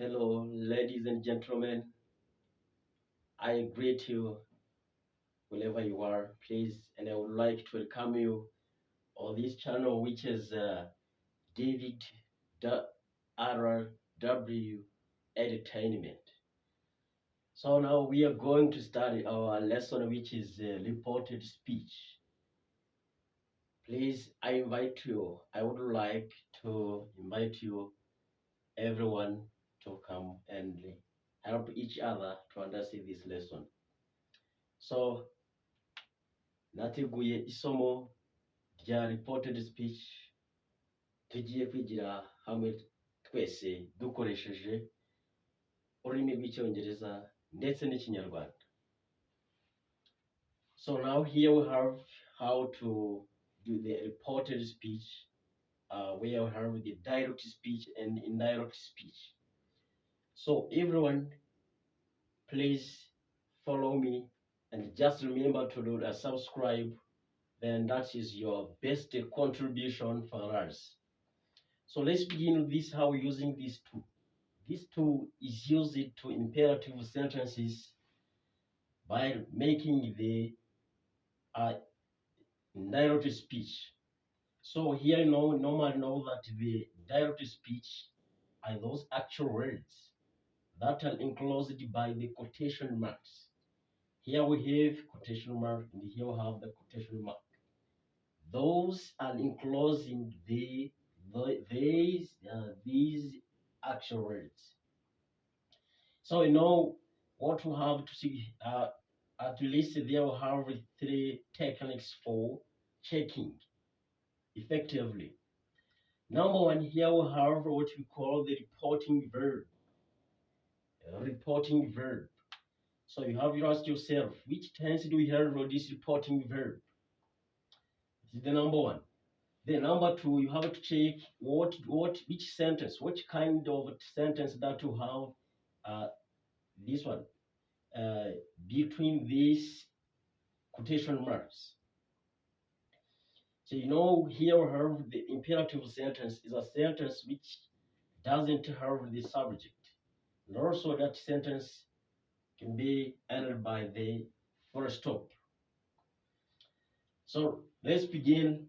Hello, ladies and gentlemen. I greet you wherever you are, please, and I would like to welcome you on this channel, which is David RW Entertainment. So now we are going to study our lesson, which is reported speech. Please, I would like to invite you, everyone, to come and help each other to understand this lesson. So nateguye isomo rya reported speech tugiye kwigira hamwe twese dukoresheje ururimi rw'icyongereza ndetse n'ikinyarwanda. So now here we have how to do the reported speech, where we have the direct speech and indirect speech. So everyone, please follow me and just remember to do a subscribe. Then that is your best contribution for us. So let's begin with this, how we're using this tool. This tool is used to imperative sentences by making the direct speech. So here you normally know that the direct speech are those actual words that are enclosed by the quotation marks. Here we have quotation mark and here we have the quotation mark. Those are enclosing these actual words. So you know what we have to see. At least there we have three techniques for checking effectively. Number one, here we have what we call the reporting verb. Reporting verb. So you have to ask yourself, which tense do we have for this reporting verb? This is the number one. Then number two, you have to check which sentence, which kind of sentence that you have this one between these quotation marks. So you know here we have the imperative sentence is a sentence which doesn't have the subject. And also that sentence can be ended by the full stop. So let's begin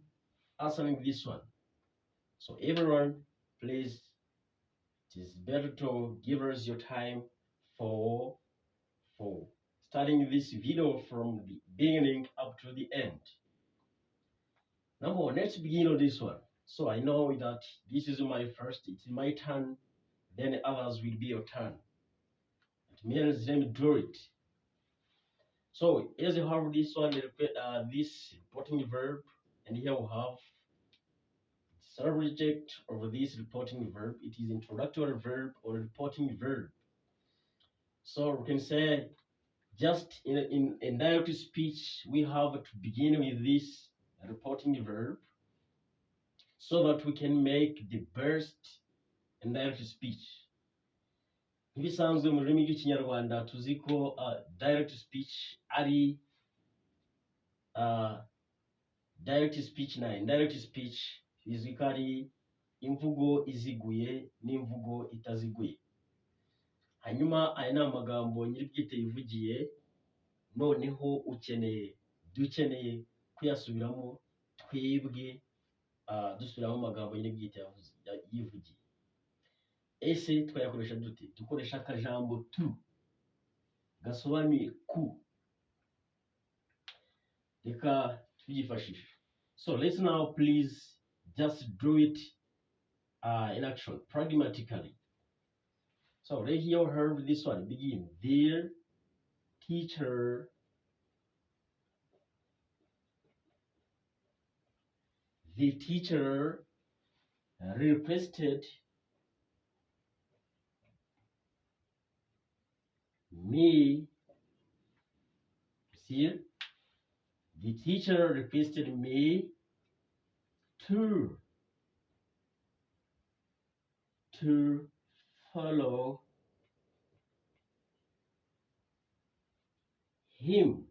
answering this one. So everyone, please, it is better to give us your time for studying this video from the beginning up to the end. Number one, let's begin on this one. So I know that this is my first, it's my turn, then others will be your turn. It means let me do it. So as you have this one, this reporting verb, and here we have subject of this reporting verb. It is introductory verb or reporting verb. So we can say just in direct speech, we have to begin with this reporting verb so that we can make the best indirect speech. Nk'ibisanzwe mu rurimi rw'ikinyarwanda tuzi ko direct speech ari direct speech na indirect speech bizwi ko ari imvugo iziguye n'imvugo itaziguye. Hanyuma aya ni amagambo nyir'ubwite yivugiye, noneho dukeneye kuyasubiramo twebwe dusubiramo amagambo nyir'ubwite yivugiye. Ese twayakoresha dute? Dukoresha akajambo tu gasobanuye ku. Reka tubyifashishe. So let's now please just do it in action, pragmatically. So right here we have this one, begin. Dear teacher, the teacher requested me, see, the teacher requested me to follow him.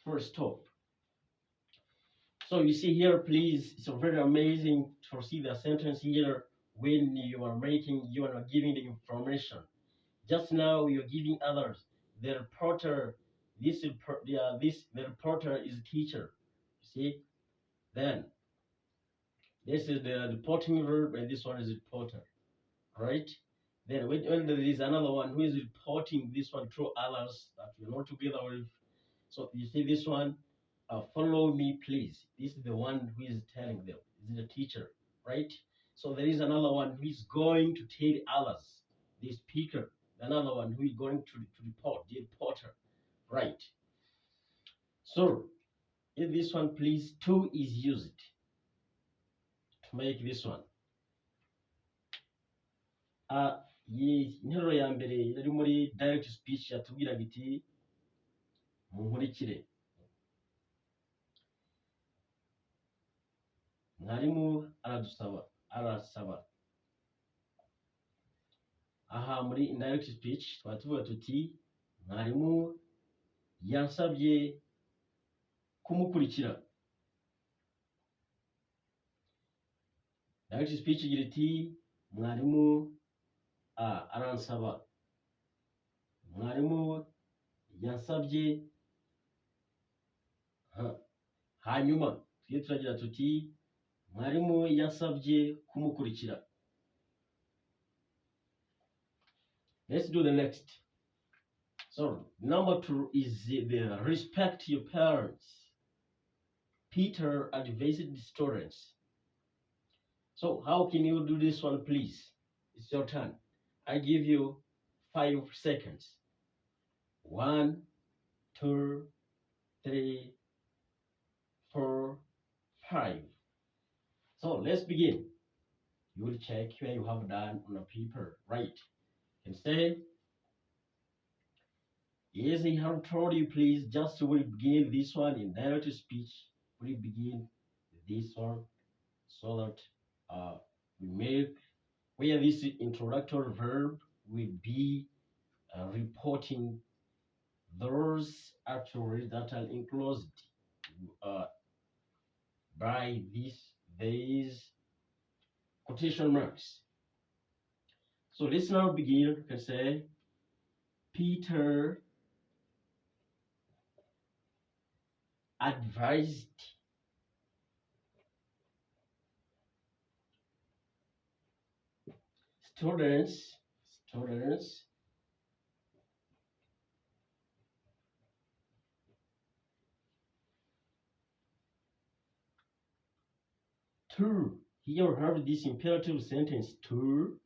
First stop. So you see here, please, it's very amazing to see the sentence here when you are giving the information. Just now you're giving others. The reporter, the reporter is a teacher. You see? Then this is the reporting verb, and this one is reporter, right? Then when there is another one who is reporting this one through others that you're not together with. So you see this one, follow me, please. This is the one who is telling them. This is the teacher, right? So there is another one who is going to tell others, the speaker. Another one who is going to report, the reporter, right? So in this one, please, to is used to make this one. Iyi interuro ya mbere yari muri direct speech yatubwiraga iti munkurikire. Mwarimu arasaba. Aha muri indirect speech twatuvuga tuti mwarimu yansabye kumukurikira. Direct speech igira iti mwarimu aransaba. Mwarimu yansabye. Hanyuma turagira tuti mwarimu yansabye kumukurikira. Let's do the next. So number 2 is the respect your parents. Peter advised the students. So how can you do this one, please? It's your turn. I give you 5 seconds. 1, 2, 3, 4, 5. So let's begin. You will check where you have done on a paper, right? And say, yes, I have told you, please, just to begin this one in direct speech. We begin this one so that we make where this introductory verb will be reporting those actually that are enclosed by these quotation marks. So let's now begin. You can say, Peter advised students to, here we have this imperative sentence, to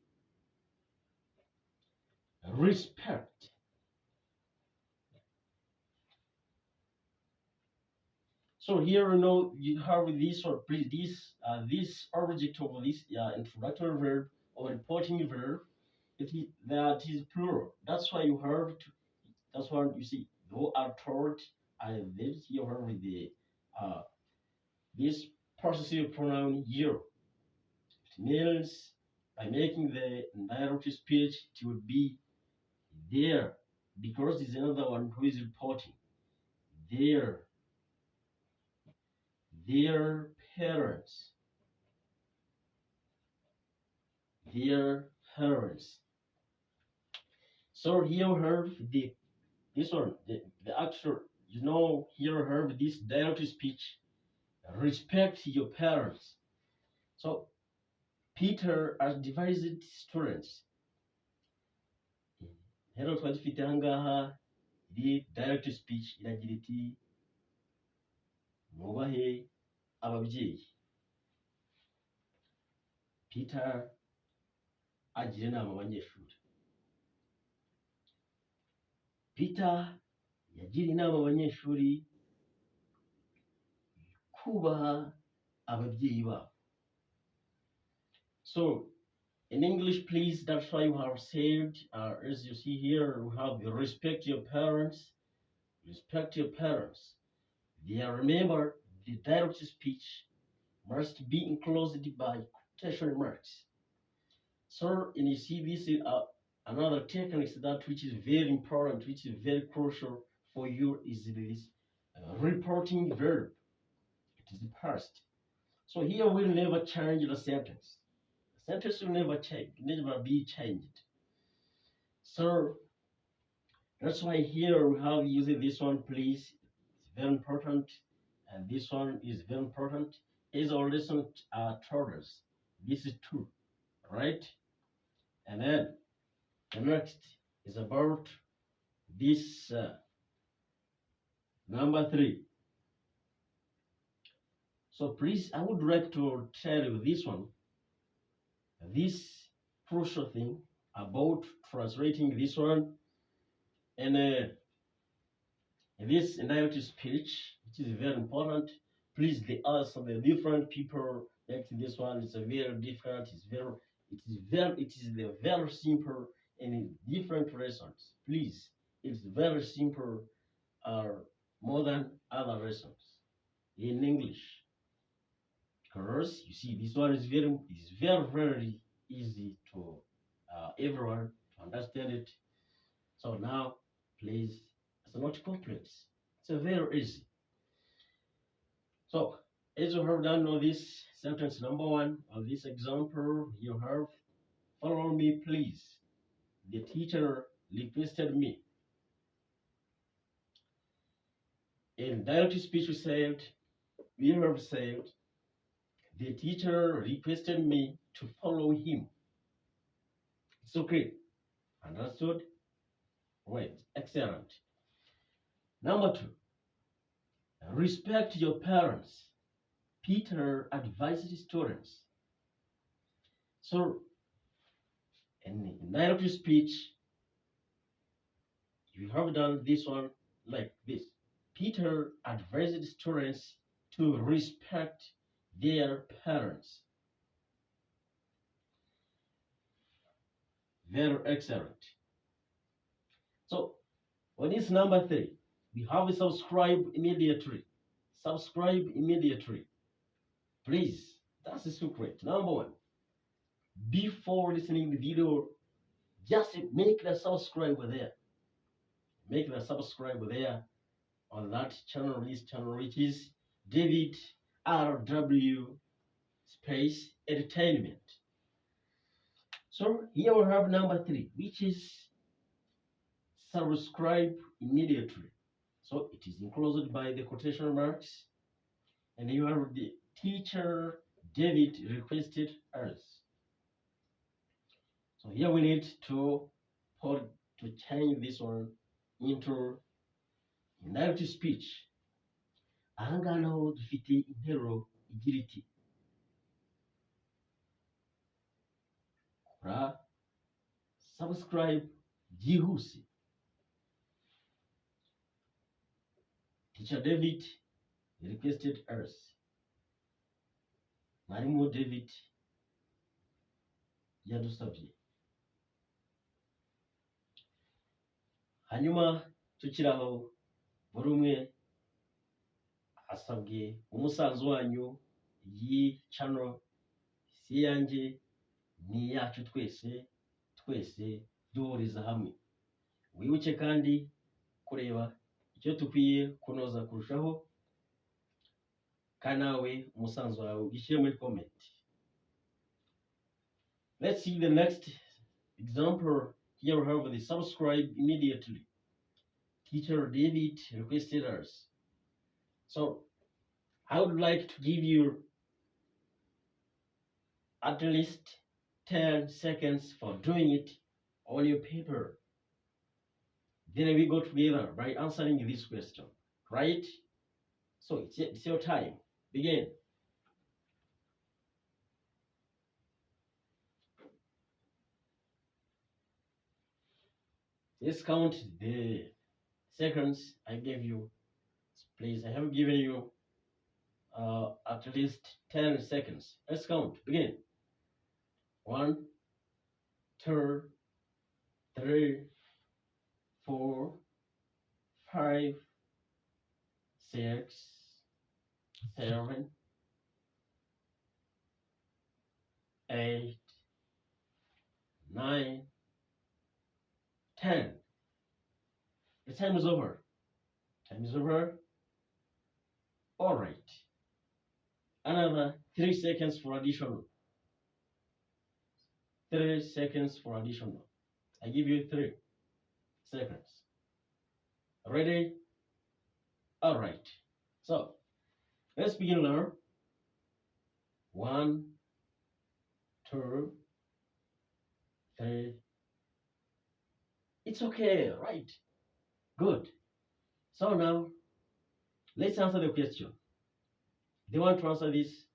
respect. So here you have this or this object of this introductory verb or reporting verb. That is plural. That's why you have to. That's why you see though are told. This here with the this possessive pronoun you. It means by making the direct speech, it would be there because it's another one who is reporting. Their parents. Their parents. So here we have the actual, here we have this direct speech. Respect your parents. So Peter advised students. Rero twari dufite ahangaha iri direct speech iragira iti mwubahe ababyeyi. Peter agira inama abanyeshuri. Peter yagira inama abanyeshuri kubaha ababyeyi babo. So in English, please, that's why you have said, as you see here, we have respect your parents. Respect your parents. Remember, the direct speech must be enclosed by quotation marks. So, and you see this is another technique that which is very important, which is very crucial for you is this reporting verb. It is the past. So here we'll never change the sentence. Sentence will never change, never be changed. So that's why here we have using this one, please. It's very important, and this one is very important. Is our lesson told us this is true, right? And then the next is about this number 3. So please, I would like to tell you this one, this crucial thing about translating this one and this indirect speech, which is very important. Please, there are some different people like this one. It's a very different. It is the very simple and in different lessons. Please, it's very simple, more than other lessons in English. Because you see, this one is very easy to everyone to understand it. So now, please, it's not complex. It's a very easy. So as you have done all this sentence number 1 of this example, you have follow me, please. The teacher requested me. In direct speech, we have said, the teacher requested me to follow him. It's okay. Understood? Right. Excellent. Number 2. Respect your parents. Peter advised students. So, in direct speech, you have done this one like this. Peter advised students to respect their parents. Very excellent. So, on this number 3, we have subscribe immediately. Subscribe immediately. Please, that's the secret. Number 1, before listening to the video, just make the subscribe there. Make the subscribe there on that channel, this channel, which is David RW space entertainment. So here we have number 3, which is subscribe immediately. So it is enclosed by the quotation marks, and you have the teacher David requested us. So here we need to change this one into indirect speech. Ahangaha naho dufite interuro igira iti kora subscribe byihuse. Teacher David requested us. Mwarimu David yadusabye. Hanyuma tukiri aho, buri umwe asabwe umusanzu wanyu. Iyi channel si yanjye, ni yacu twese duhuriza hamwe. Wibuke kandi kureba icyo tukwiye kunoza kurushaho, kandi nawe umusanzu wawe ugishyire muri comment. Let's see the next example. Here we have the subscribe immediately. Teacher David requested us. So I would like to give you at least 10 seconds for doing it on your paper. Then we go together by answering this question, right? So it's your time. Begin. Let's count the seconds I gave you. Please, I have given you at least 10 seconds. Let's count. Begin. 1, 2, 3, 4, 5, 6, 7, 8, 9, 10. The time is over. Time is over. All right. Another 3 seconds for additional. 3 seconds for additional. I give you 3 seconds. Ready? All right. So let's begin now. 1, 2, 3. It's okay, right? Good. So now let's answer the question. Do you want to answer this?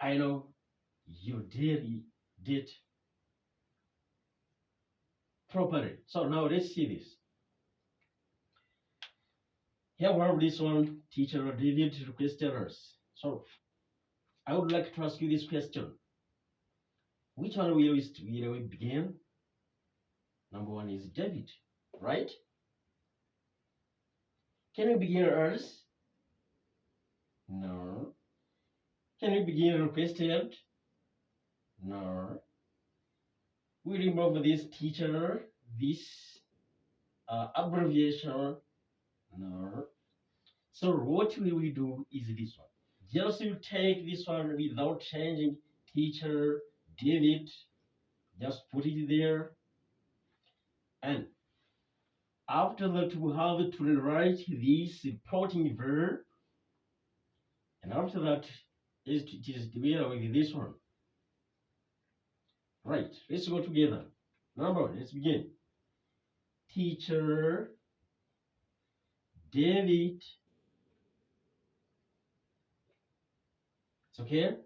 I know you did properly. So now let's see this. Here we have this one, teacher David requested us. So I would like to ask you this question. Which one will we begin? Number 1 is David, right? Can we begin ours? No. Can we begin requested? No. We remove this teacher, this abbreviation. No. So what will we do is this one. Just you take this one without changing teacher, David, just put it there. And after that, we have to rewrite this supporting verb. And after that, it is together with this one. Right, let's go together. Number 1, let's begin. Teacher David. It's okay?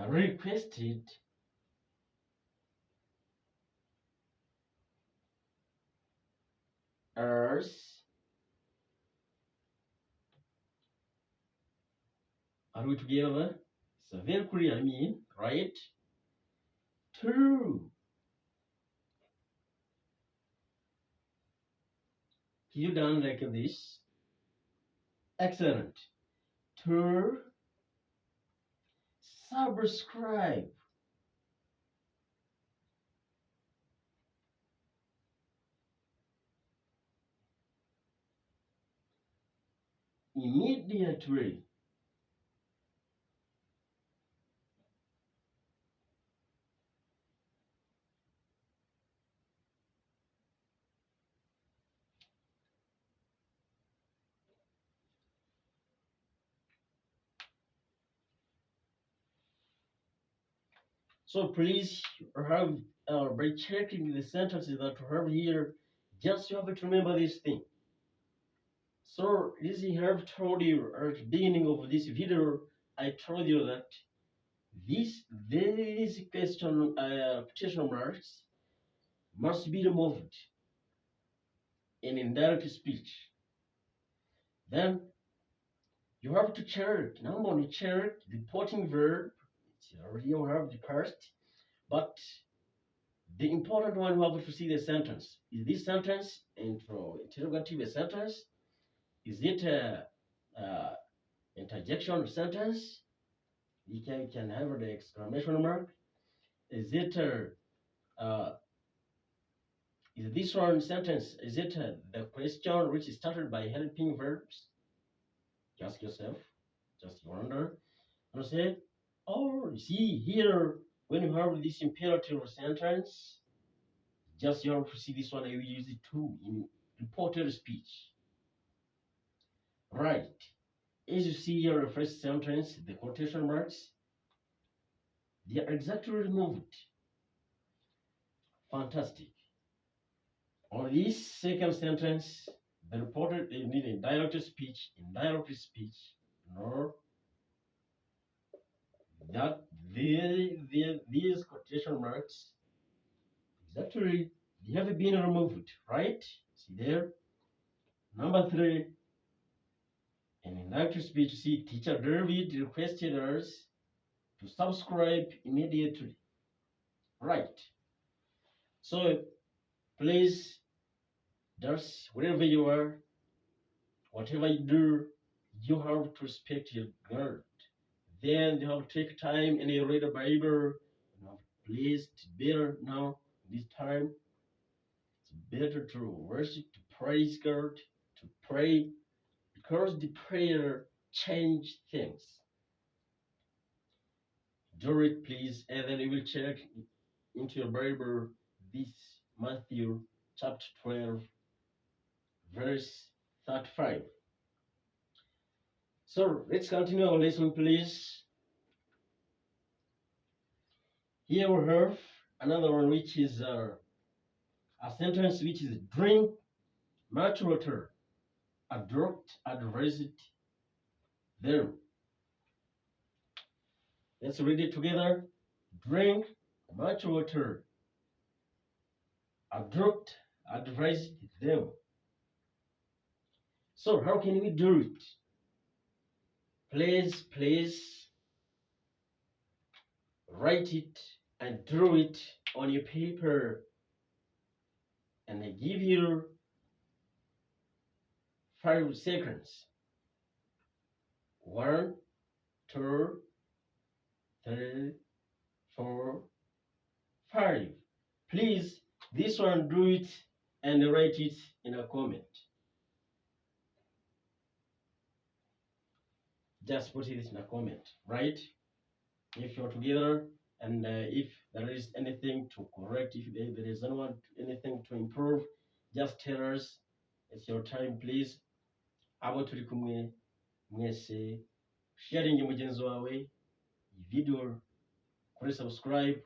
Requested us are we together? So very clear, I mean, right? To you done like this. Excellent. To subscribe. Immediately. So please have by checking the sentences that you have here, just you have to remember this thing. So this I have told you at the beginning of this video. I told you that these quotation marks must be removed in indirect speech. Then you have to check. Number 1, check the supporting verb. You have the first, but the important one, you have to see the sentence. Is this sentence interrogative a sentence? Is it a interjection sentence? You can have the exclamation mark. Is it is this one sentence? Is it the question which is started by helping verbs? Ask yourself. Just wonder. And say, oh, see here, when you have this imperative sentence, just you have to see this one. I will use it too in reported speech. Right. As you see here, the first sentence, the quotation marks, they are exactly removed. Fantastic. On this second sentence, the reported in indirect speech, nor that these quotation marks exactly they have been removed, right? See there. Number 3, in indirect speech, see teacher David requested us to subscribe immediately. Right. So please, just wherever you are, whatever you do, you have to respect your God. Then you have to take time and you read the Bible. You have please, it's better now, this time. It's better to worship, to praise God, to pray, because the prayer change things. do it please, and then you will check into your Bible this Matthew chapter 12 verse 35. So let's continue our lesson please. Here we have another one, which is a sentence which is drink much water. A doctor advised them. Let's read it together. Drink much water. A doctor advised them. So how can we do it? Please write it and draw it on your paper, and I give you 5 seconds. 1, 2, 3, 4, 5. Please, this one, do it and write it in a comment. Just put it in a comment, right? If you're together, and if there is anything to correct, if there is anything to improve, just tell us. It's your time, please. Abo turi kumwe mwese, sharing mugenzi wawe video, kuri subscribe,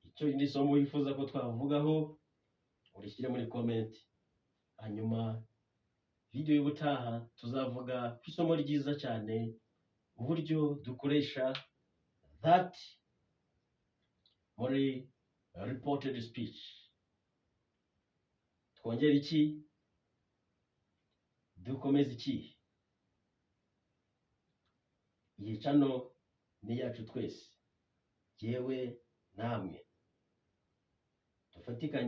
icyo indi somo wifuza ko twavugaho urishyire muri comment, hanyuma video y'ubutaha tuzavuga ku isomo ryiza cyane, uburyo dukoresha that muri reported speech. Twongera iki? Dukomeza iki? Iyi channel ni yacu twese, yewe namwe dufatikanye.